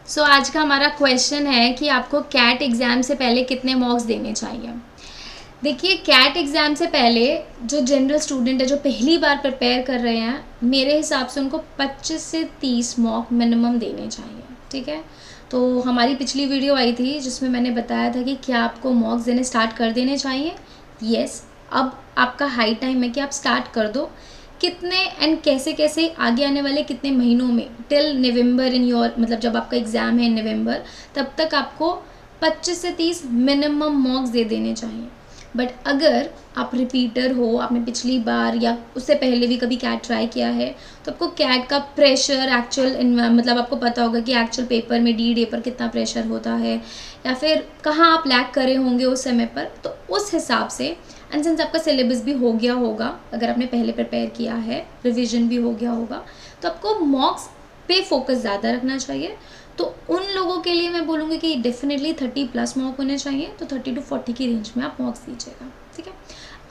सो आज का हमारा क्वेश्चन है कि आपको कैट एग्ज़ाम से पहले कितने मॉक्स देने चाहिए। देखिए, कैट एग्ज़ाम से पहले जो जनरल स्टूडेंट है, जो पहली बार प्रिपेयर कर रहे हैं, मेरे हिसाब से उनको 25 से 30 मॉक मिनिमम देने चाहिए। ठीक है, तो हमारी पिछली वीडियो आई थी जिसमें मैंने बताया था कि क्या आपको मॉक्स देने स्टार्ट कर देने चाहिए। यस, अब आपका हाई टाइम है कि आप स्टार्ट कर दो। कितने एंड कैसे कैसे आगे आने वाले कितने महीनों में, टिल नवंबर इन योर, मतलब जब आपका एग्ज़ाम है नवंबर, तब तक आपको 25 से 30 मिनिमम मॉक्स दे देने चाहिए। बट अगर आप रिपीटर हो, आपने पिछली बार या उससे पहले भी कभी कैट ट्राई किया है, तो आपको कैट का प्रेशर एक्चुअल, मतलब आपको पता होगा कि एक्चुअल पेपर में डी डे पर कितना प्रेशर होता है या फिर कहाँ आप लैग करे होंगे उस समय पर, तो उस हिसाब से एंड सिंस आपका सिलेबस भी हो गया होगा, अगर आपने पहले प्रिपेयर किया है, रिविजन भी हो गया होगा, तो आपको मॉक्स पे फोकस ज़्यादा रखना चाहिए। तो उन लोगों के लिए मैं बोलूँगी कि डेफिनेटली 30+ मॉक होने चाहिए, तो 30 to 40 की रेंज में आप मॉक्स दीजिएगा। ठीक है,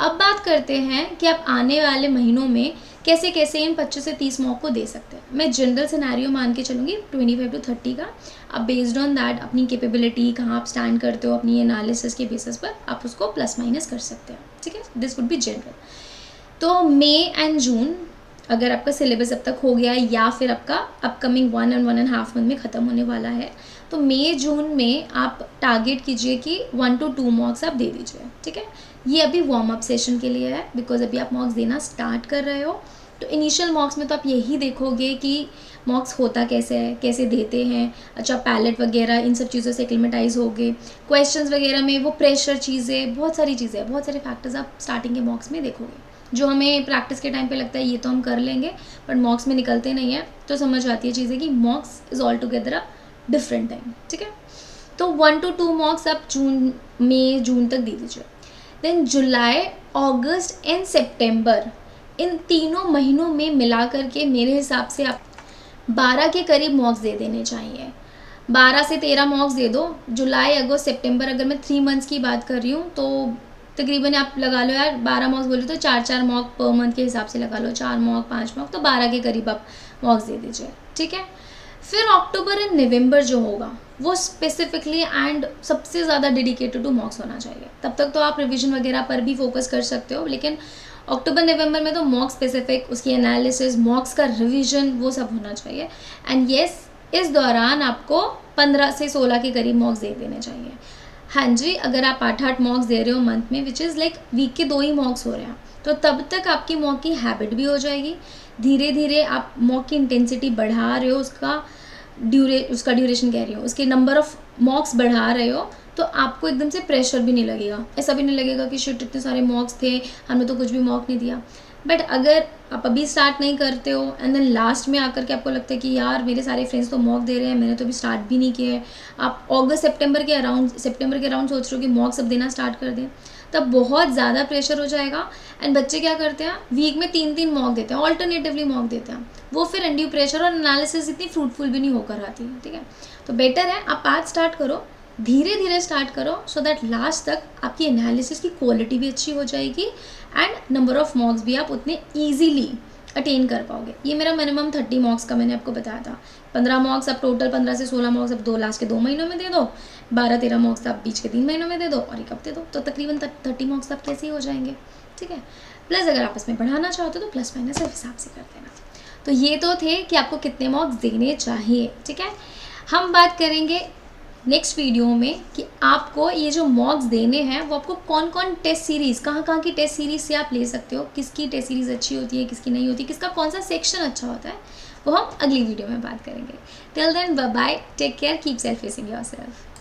अब बात करते हैं कि आप आने वाले महीनों में कैसे कैसे इन 25 से 30 मॉक को दे सकते हैं। मैं जनरल सिनेरियो मान के चलूँगी 25 to 30 का। आप बेस्ड ऑन दैट अपनी कैपेबिलिटी, कहाँ आप स्टैंड करते हो, अपनी एनालिसिस के बेसिस पर आप उसको प्लस माइनस कर सकते हैं। ठीक है, दिस वुड बी जनरल। तो मई एंड जून अगर आपका सिलेबस अब तक हो गया है या फिर आपका अपकमिंग 1 and 1.5 मंथ में ख़त्म होने वाला है, तो मई जून में आप टारगेट कीजिए कि 1 to 2 मॉक्स आप दे दीजिए। ठीक है, ये अभी वार्म अप सेशन के लिए है, बिकॉज अभी आप मॉक्स देना स्टार्ट कर रहे हो। तो इनिशियल मॉक्स में तो आप यही देखोगे कि मॉक्स होता कैसे है, कैसे देते हैं, अच्छा पैलेट वगैरह, इन सब चीज़ों से एक्लिमेटाइज हो गए, क्वेश्चंस वगैरह में वो प्रेशर चीज़ें, बहुत सारी चीज़ें, बहुत सारे फैक्टर्स आप स्टार्टिंग के मॉक्स में देखोगे जो हमें प्रैक्टिस के टाइम पे लगता है ये तो हम कर लेंगे, बट मॉक्स में निकलते नहीं है। तो समझ आती है चीज़ें कि मॉक्स is all together a different time. ठीक है, तो 1 to 2 मॉक्स आप मई जून तक दे दीजिए। देन जुलाई, अगस्त एंड सितंबर, इन तीनों महीनों में मिला करके मेरे हिसाब से आप 12 के करीब मॉक्स दे देने चाहिए। 12 से 13 मॉक्स दे दो। जुलाई, अगस्त, सितंबर, अगर मैं 3 मंथ्स की बात कर रही हूँ तो तकरीबन आप लगा लो यार, 12 मॉक्स बोले तो 4 मॉक पर मंथ के हिसाब से लगा लो, 4 मॉक 5 मॉक, तो 12 के करीब आप मॉक्स दे दीजिए। ठीक है, फिर अक्टूबर एंड नवंबर जो होगा वो स्पेसिफिकली एंड सबसे ज़्यादा डेडिकेटेड टू मॉक्स होना चाहिए। तब तक तो आप रिविजन वगैरह पर भी फोकस कर सकते हो, लेकिन अक्टूबर नवंबर में तो मॉक स्पेसिफिक, उसकी एनालिसिस, मॉक्स का रिविजन, वो सब होना चाहिए। एंड येस, इस दौरान आपको 15 से 16 के करीब मॉक्स दे देने चाहिए। हाँ जी, अगर आप 8 मॉक्स दे रहे हो मंथ में, विच इज़ लाइक वीक के 2 ही मॉक्स हो रहे हैं, तो तब तक आपकी मॉक की हैबिट भी हो जाएगी। धीरे धीरे आप मॉक की इंटेंसिटी बढ़ा रहे हो, उसका ड्यूरेशन कह रही हो, उसके नंबर ऑफ मॉक्स बढ़ा रहे हो, तो आपको एकदम से प्रेशर भी नहीं लगेगा। ऐसा भी नहीं लगेगा कि शिट इतने सारे मॉक्स थे, हमने तो कुछ भी मॉक नहीं दिया। बट अगर आप अभी स्टार्ट नहीं करते हो एंड देन लास्ट में आकर के आपको लगता है कि यार मेरे सारे फ्रेंड्स तो मॉक दे रहे हैं, मैंने तो अभी स्टार्ट भी नहीं किया है, आप अगस्त सितंबर के अराउंड सोच रहे हो कि मॉक्स अब देना स्टार्ट कर दें, तब बहुत ज़्यादा प्रेशर हो जाएगा। एंड बच्चे क्या करते हैं, वीक में 3 मॉक देते हैं, ऑल्टरनेटिवली मॉक देते हैं, वो फिर अनड्यू प्रेशर और एनालिसिस इतनी फ्रूटफुल भी नहीं होकर आती है। ठीक है, तो बेटर है आप आज स्टार्ट करो, धीरे धीरे स्टार्ट करो, सो दैट लास्ट तक आपकी एनालिसिस की क्वालिटी भी अच्छी हो जाएगी एंड नंबर ऑफ मॉक्स भी आप उतने ईजीली अटेन कर पाओगे। ये मेरा मिनिमम 30 मॉक्स का मैंने आपको बताया था। 15 मॉक्स आप टोटल, 15 से 16 मॉक्स आप लास्ट के 2 महीनों में दे दो, 12-13 मॉक्स आप बीच के 3 महीनों में दे दो और एक हफ्ते दो, तो तकरीबन 30 मॉक्स आप कैसे ही हो जाएंगे। ठीक है, प्लस अगर आप इसमें बढ़ाना चाहते हो तो प्लस माइनस हिसाब से कर देना। तो ये तो थे कि आपको कितने मॉक्स देने चाहिए। ठीक है, हम बात करेंगे नेक्स्ट वीडियो में कि आपको ये जो मॉक्स देने हैं वो आपको कौन कौन टेस्ट सीरीज़, कहाँ कहाँ की टेस्ट सीरीज़ से आप ले सकते हो, किसकी टेस्ट सीरीज़ अच्छी होती है, किसकी नहीं होती, किसका कौन सा सेक्शन अच्छा होता है, वो हम अगली वीडियो में बात करेंगे। Till then bye bye, take care, keep self facing yourself.